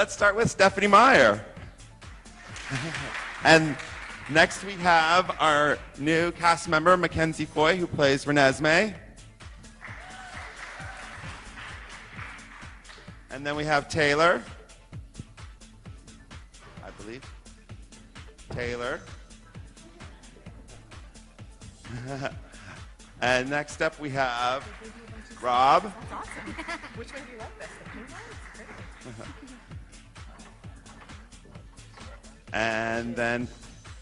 let's start with Stephanie Meyer. And next we have our new cast member, Mackenzie Foy, who plays Renesmee. And then we have Taylor. I believe. Taylor. And next up we have Rob. That's awesome. Which one do you like best? The pink one? And then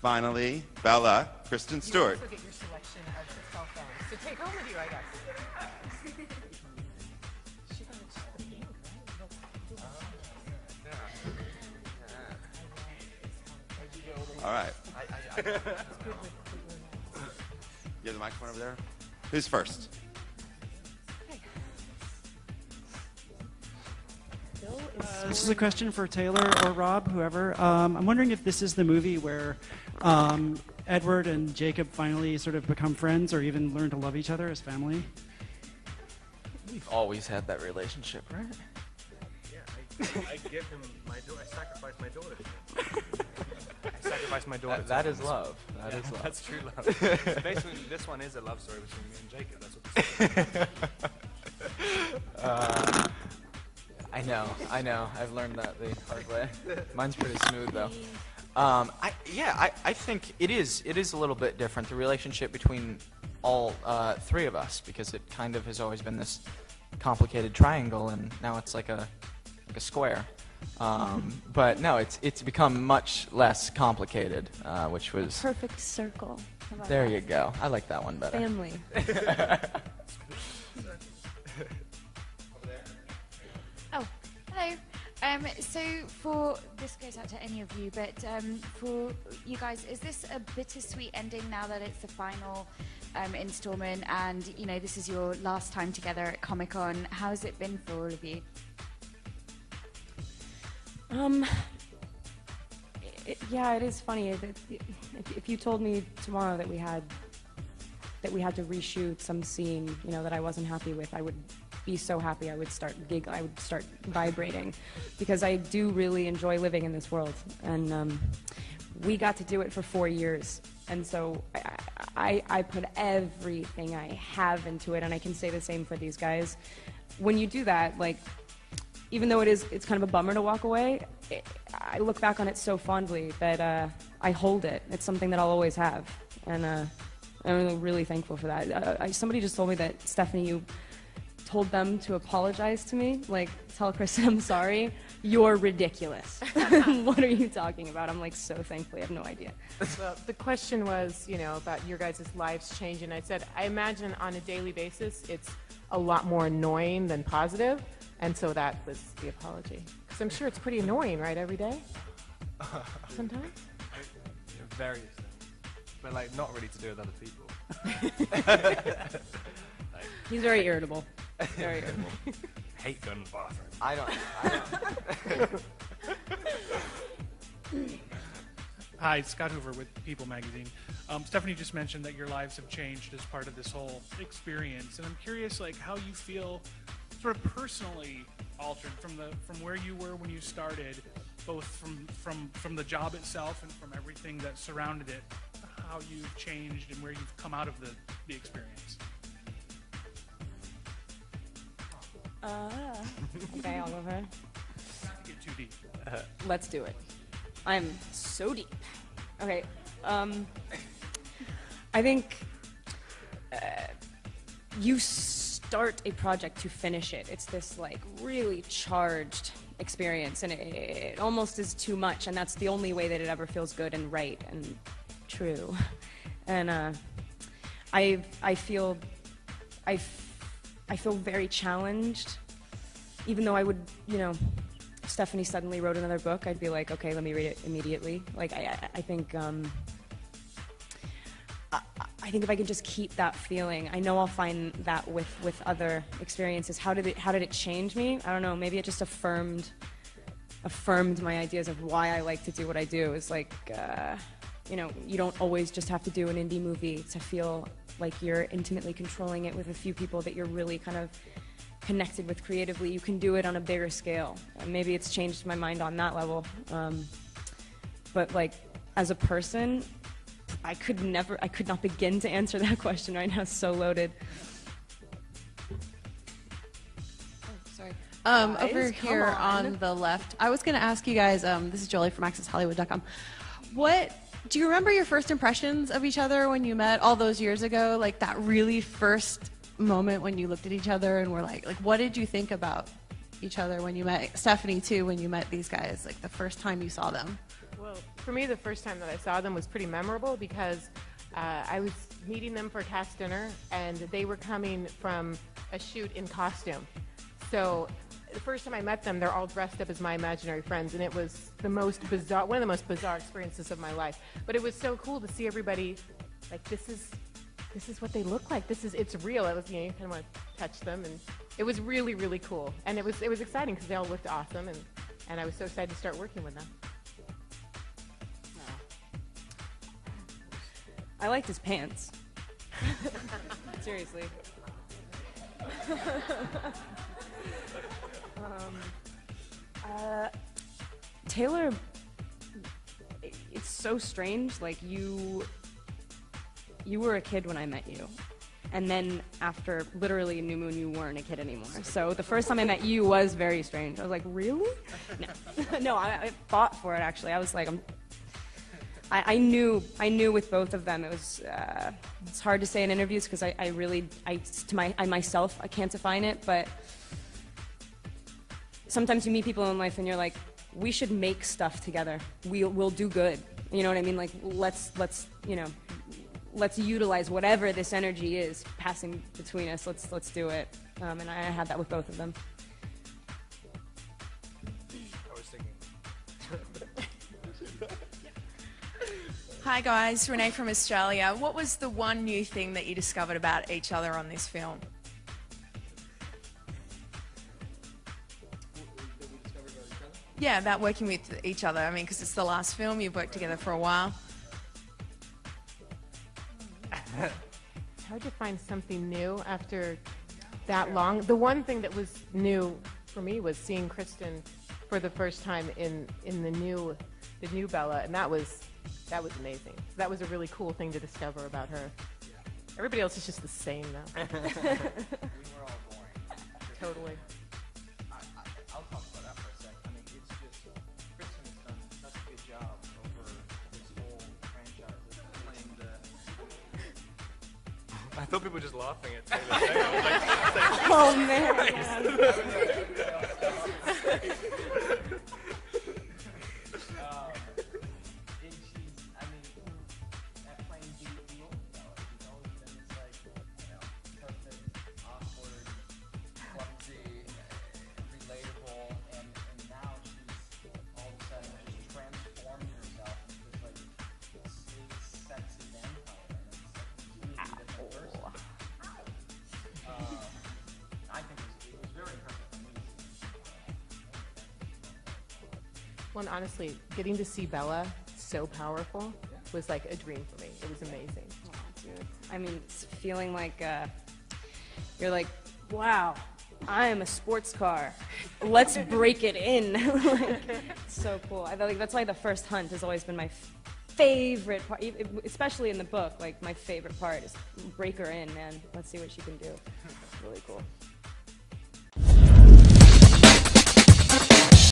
finally, Bella, Kristen Stewart. You also get your selection of the cell phones to take home with you, I guess. She got the pink, right? All right. You have the microphone over there? Who's first? This is a question for Taylor or Rob, whoever. I'm wondering if this is the movie where Edward and Jacob finally sort of become friends or even learn to love each other as family. We've always had that relationship, right? Yeah, I give him my daughter. I sacrifice my daughter. I sacrifice my daughter. That is love. That is love. That's true love. So basically, this one is a love story between me and Jacob. That's what this is. I know. I've learned that the hard way. Mine's pretty smooth though. I think it is a little bit different, the relationship between all three of us, because it kind of has always been this complicated triangle, and now it's like a square. But no, it's become much less complicated, which was perfect circle. There you go. I like that one better. Family. Oh, hello. So for this goes out to any of you, but for you guys, is this a bittersweet ending now that it's the final installment, and this is your last time together at Comic-Con? How has it been for all of you? Yeah, it is funny. If you told me tomorrow that we had to reshoot some scene, that I wasn't happy with, I would be so happy. I would start vibrating, because I do really enjoy living in this world, and we got to do it for 4 years, and so I put everything I have into it, and I can say the same for these guys. When you do that, like, even though it's kind of a bummer to walk away, I look back on it so fondly that I hold it. It's something that I'll always have, and I'm really thankful for that. Somebody just told me that, Stephanie, you told them to apologize to me, like, tell Kristen I'm sorry. You're ridiculous. What are you talking about? I'm like so thankful. I have no idea. Well, the question was, about your guys' lives changing. I said, I imagine on a daily basis it's a lot more annoying than positive, and so that was the apology. Because I'm sure it's pretty annoying, right, every day? Sometimes? Very, but like not really to do with other people. He's very irritable. Very irritable. Hate going to the bathroom. I don't. Hi, Scott Hoover with People Magazine. Stephanie just mentioned that your lives have changed as part of this whole experience, and I'm curious, like, how you feel sort of personally altered from where you were when you started, both from the job itself and from everything that surrounded it, how you've changed and where you've come out of the experience. Okay, I'll go ahead. Not to get too deep. Let's do it. I'm so deep. Okay, I think you start a project to finish it. It's this, like, really charged experience, and it almost is too much, and that's the only way that it ever feels good and right and true. And I feel very challenged, even though I would, if Stephanie suddenly wrote another book, I'd be like, okay, let me read it immediately. Like, I think if I can just keep that feeling, I know I'll find that with other experiences. How did it change me? I don't know. Maybe it just affirmed my ideas of why I like to do what I do. It's like, you don't always just have to do an indie movie to feel like you're intimately controlling it with a few people that you're really kind of connected with creatively, you can do it on a bigger scale. And maybe it's changed my mind on that level. But like, as a person, I could not begin to answer that question right now. It's so loaded. Sorry. Over here on the left, I was going to ask you guys, this is Jolie from AccessHollywood.com. Do you remember your first impressions of each other when you met all those years ago? Like that really first moment when you looked at each other and were like, what did you think about each other when you met Stephanie too, when you met these guys, like the first time you saw them? Well, for me, the first time that I saw them was pretty memorable because I was meeting them for cast dinner, and they were coming from a shoot in costume. So the first time I met them, they're all dressed up as my imaginary friends, and it was the most bizarre, one of the most bizarre experiences of my life. But it was so cool to see everybody, like, this is what they look like. It's real. It was, you kind of want to touch them, and it was really, really cool. And it was exciting because they all looked awesome, and I was so excited to start working with them. I liked his pants. Seriously. Taylor, it's so strange. Like, you were a kid when I met you. And then after literally New Moon, you weren't a kid anymore. So the first time I met you was very strange. I was like, really? No. No, I fought for it, actually. I was like, I knew with both of them. It was it's hard to say in interviews because I myself can't define it, but sometimes you meet people in life and you're like, we should make stuff together. We'll do good. You know what I mean? Like, let's utilize whatever this energy is passing between us. Let's do it. And I had that with both of them. I was thinking. Hi guys, Renee from Australia. What was the one new thing that you discovered about each other on this film? Yeah, about working with each other. I mean, because it's the last film, you've worked together for a while. It's hard to find something new after that long. The one thing that was new for me was seeing Kristen for the first time in the new Bella, and that was amazing. That was a really cool thing to discover about her. Everybody else is just the same now. We were all boring. Totally. I'll talk about that for a sec. I mean, it's just, Kristen has done such a good job over this whole franchise of playing the... I thought people were just laughing at Taylor. Oh, man. Well, and honestly, getting to see Bella so powerful was like a dream for me. It was amazing. Oh, dude. I mean, it's feeling like you're like, wow, I am a sports car. Let's break it in. Like, it's so cool. I feel like that's why the first hunt has always been my favorite part, especially in the book. Like, my favorite part is break her in, man. Let's see what she can do. It's really cool.